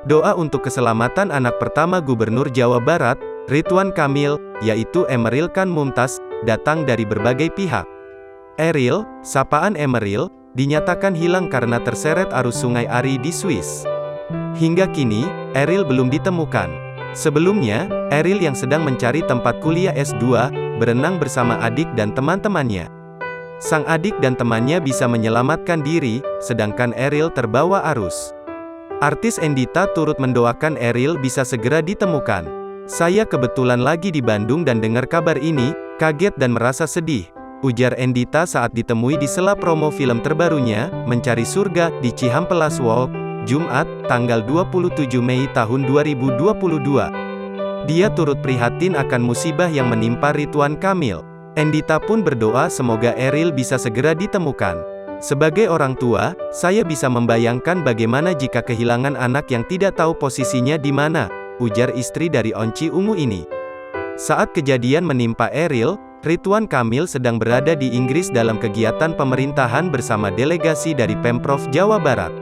Doa untuk keselamatan anak pertama Gubernur Jawa Barat, Ridwan Kamil, yaitu Emeril Khan Mumtaz, datang dari berbagai pihak. Eril, sapaan Emeril, dinyatakan hilang karena terseret arus Sungai Ari di Swiss. Hingga kini, Eril belum ditemukan. Sebelumnya, Eril yang sedang mencari tempat kuliah S2, berenang bersama adik dan teman-temannya. Sang adik dan temannya bisa menyelamatkan diri, sedangkan Eril terbawa arus. Artis Endita turut mendoakan Eril bisa segera ditemukan. "Saya kebetulan lagi di Bandung dan dengar kabar ini, kaget dan merasa sedih," ujar Endita saat ditemui di sela promo film terbarunya, Mencari Surga, di Cihampelas Walk, Jumat, tanggal 27 Mei tahun 2022. Dia turut prihatin akan musibah yang menimpa Ridwan Kamil. Endita pun berdoa semoga Eril bisa segera ditemukan. "Sebagai orang tua, saya bisa membayangkan bagaimana jika kehilangan anak yang tidak tahu posisinya di mana," ujar istri dari Onci Ungu ini. Saat kejadian menimpa Eril, Ridwan Kamil sedang berada di Inggris dalam kegiatan pemerintahan bersama delegasi dari Pemprov Jawa Barat.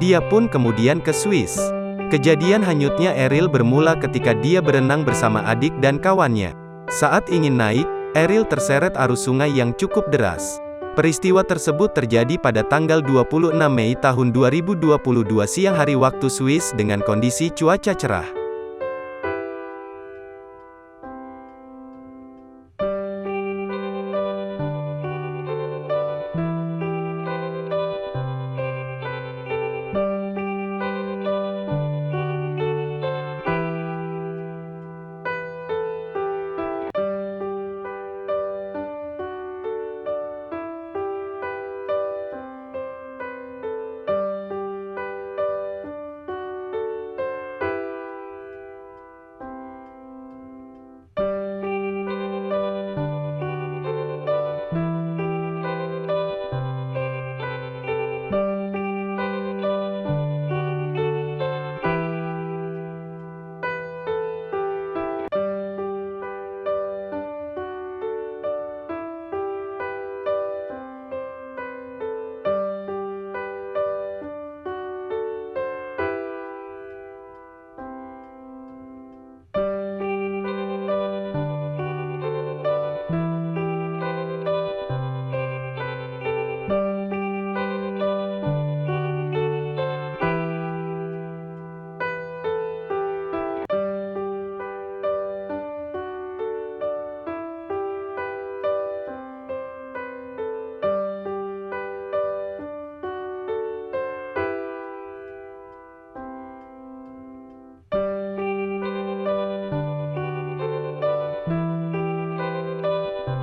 Dia pun kemudian ke Swiss. Kejadian hanyutnya Eril bermula ketika dia berenang bersama adik dan kawannya. Saat ingin naik, Eril terseret arus sungai yang cukup deras. Peristiwa tersebut terjadi pada tanggal 26 Mei tahun 2022 siang hari waktu Swiss dengan kondisi cuaca cerah.